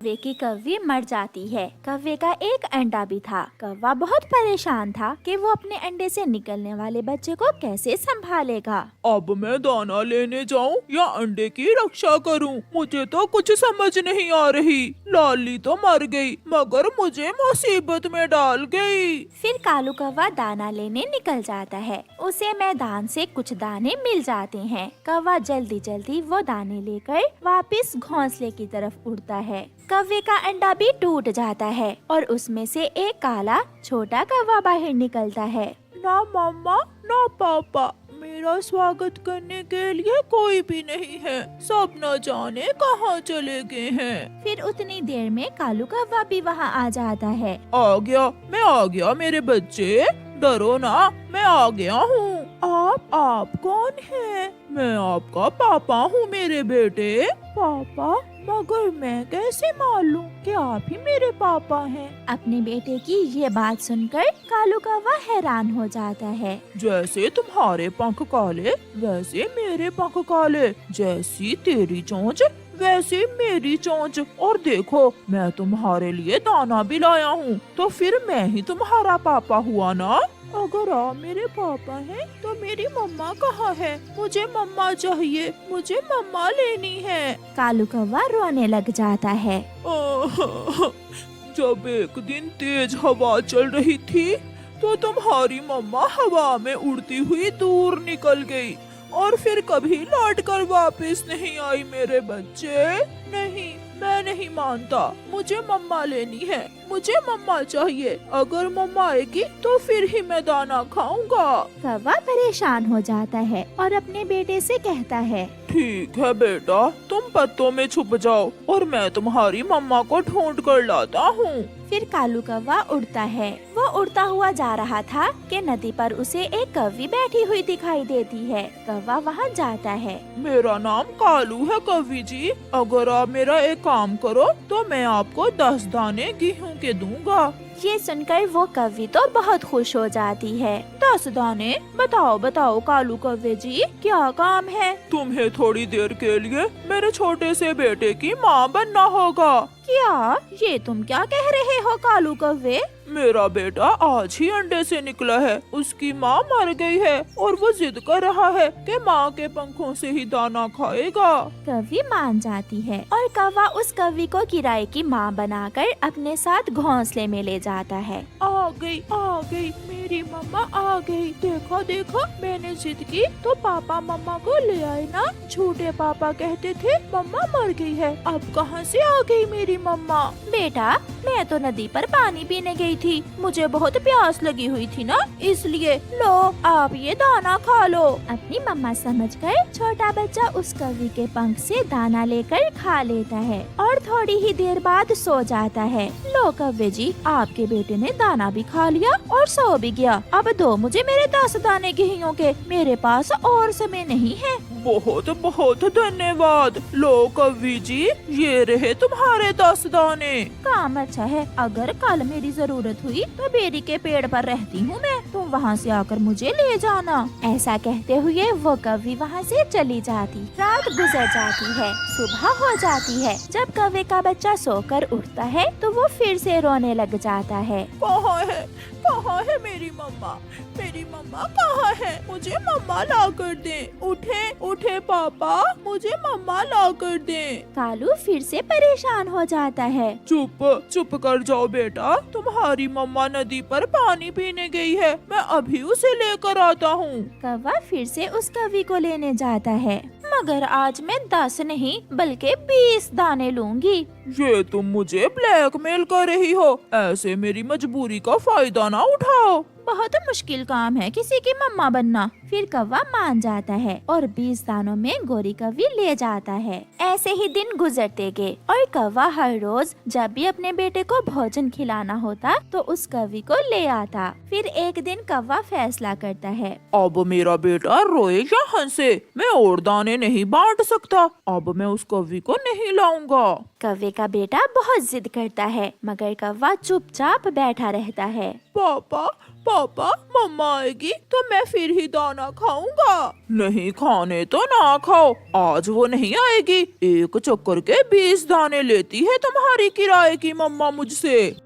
वे की कौवी मर जाती है। कौवे का एक अंडा भी था। कौवा बहुत परेशान था कि वो अपने अंडे से निकलने वाले बच्चे को कैसे संभालेगा। अब मैं दाना लेने जाऊं या अंडे की रक्षा करूं? मुझे तो कुछ समझ नहीं आ रही। लाली तो मर गई मगर मुझे मुसीबत में डाल गई। फिर कालू कौवा दाना लेने निकल जाता है। उसे मैदान से कुछ दाने मिल जाते हैं। कौवा जल्दी जल्दी वो दाने लेकर वापस घोंसले की तरफ उड़ता है। कौवे का अंडा भी टूट जाता है और उसमें से एक काला छोटा कौवा बाहर निकलता है। ना मम्मा ना पापा, मेरा स्वागत करने के लिए कोई भी नहीं है। सब न जाने कहाँ चले गए हैं। फिर उतनी देर में कालू कौवा भी वहाँ आ जाता है। आ गया, मैं आ गया मेरे बच्चे, डरो ना, मैं आ गया हूँ। आप कौन हैं? मैं आपका पापा हूँ मेरे बेटे। पापा? मगर मैं कैसे मालूम कि आप ही मेरे पापा हैं? अपने बेटे की ये बात सुनकर कालू कौवा हैरान हो जाता है। जैसे तुम्हारे पंख काले वैसे मेरे पंख काले, जैसी तेरी चोंच वैसे मेरी चोंच, और देखो मैं तुम्हारे लिए दाना भी लाया हूँ, तो फिर मैं ही तुम्हारा पापा हुआ ना। अगर आप मेरे पापा हैं तो मेरी मम्मा कहाँ है? मुझे मम्मा चाहिए, मुझे मम्मा लेनी है। कालू कौवा रोने लग जाता है। जब एक दिन तेज हवा चल रही थी तो तुम्हारी मम्मा हवा में उड़ती हुई दूर निकल गई और फिर कभी लौट कर वापस नहीं आई मेरे बच्चे। नहीं, मैं नहीं मानता, मुझे मम्मा लेनी है, मुझे मम्मा चाहिए। अगर मम्मा आएगी तो फिर ही मैं दाना खाऊंगा। कौवा परेशान हो जाता है और अपने बेटे से कहता है, ठीक है बेटा, तुम पत्तों में छुप जाओ और मैं तुम्हारी मम्मा को ढूंढ कर लाता हूँ। फिर कालू कौवा उड़ता है। वो उड़ता हुआ जा रहा था कि नदी पर उसे एक कौवी बैठी हुई दिखाई देती है। कौवा वहाँ जाता है। मेरा नाम कालू है कौवी जी, अगर आप मेरा एक काम करो तो मैं आपको 10 दाने गेहूं के दूंगा। ये सुनकर वो कौवी तो बहुत खुश हो जाती है। 10 दाने? बताओ बताओ कालू कौवे जी, क्या काम है? तुम्हें थोड़ी देर के लिए मेरे छोटे से बेटे की माँ बनना होगा। क्या? ये तुम क्या कह रहे हो कालू कौवे? मेरा बेटा आज ही अंडे से निकला है, उसकी माँ मर गई है और वो जिद कर रहा है कि माँ के पंखों से ही दाना खाएगा। कौवी मान जाती है और कौवा उस कौवी को किराए की माँ बनाकर अपने साथ घोंसले में ले जाता है। आ गई मेरी मम्मा आ गई। देखो देखो, मैंने जिद की तो पापा मम्मा को ले आए ना। झूठे पापा कहते थे मम्मा मर गई है, अब कहाँ से आ गई मेरी मम्मा? बेटा, मैं तो नदी पर पानी पीने गई थी, मुझे बहुत प्यास लगी हुई थी ना, इसलिए लो आप ये दाना खा लो। अपनी मम्मा समझकर छोटा बच्चा उस कौवी के पंख से दाना लेकर खा लेता है और थोड़ी ही देर बाद सो जाता है। लो कौवे जी, आपके बेटे ने दाना भी खा लिया और सो भी गया। अब दो मुझे मेरे 10 दाने गेहूं के, मेरे पास और समय नहीं है। बहुत बहुत धन्यवाद। लो कौवी जी, ये रहे तुम्हारे 10 दाने। काम अच्छा है, अगर कल मेरी जरूरत हुई तो बेरी के पेड़ पर रहती हूँ मैं, तुम वहाँ से आकर मुझे ले जाना। ऐसा कहते हुए वो कौवी वहाँ से चली जाती। रात गुजर जाती है, सुबह हो जाती है। जब कौवे का बच्चा सोकर उठता है तो वो फिर से रोने लग जाता है। कहाँ है मेरी मम्मा? मेरी मम्मा कहाँ है? मुझे मम्मा ला कर दे। उठे पापा, मुझे मम्मा ला कर दे। कालू फिर से परेशान हो जाता है। चुप कर जाओ बेटा, तुम्हारी मम्मा नदी पर पानी पीने गई है, मैं अभी उसे लेकर आता हूँ। कौवा फिर से उस कौवी को लेने जाता है, मगर आज मैं 10 नहीं बल्कि 20 दाने लूंगी। ये तुम मुझे ब्लैकमेल कर रही हो, ऐसे मेरी मजबूरी का फायदा ना उठाओ। बहुत मुश्किल काम है किसी की मम्मा बनना। फिर कौवा मान जाता है और 20 दानों में गोरी कौवी ले जाता है। ऐसे ही दिन गुजरते गए और कौवा हर रोज जब भी अपने बेटे को भोजन खिलाना होता तो उस कौवी को ले आता। फिर एक दिन कौवा फैसला करता है, अब मेरा बेटा रोए या हंसे, मैं और दाने नहीं बांट सकता। अब मैं उस कौवी को नहीं लाऊंगा। कौवे का बेटा बहुत जिद करता है, मगर कौवा चुपचाप बैठा रहता है। पापा पापा मम्मा आएगी तो मैं फिर ही दाना खाऊंगा। नहीं खाने तो ना खाओ, आज वो नहीं आएगी। एक चक्कर के 20 दाने लेती है तुम्हारी किराए की मम्मा मुझसे।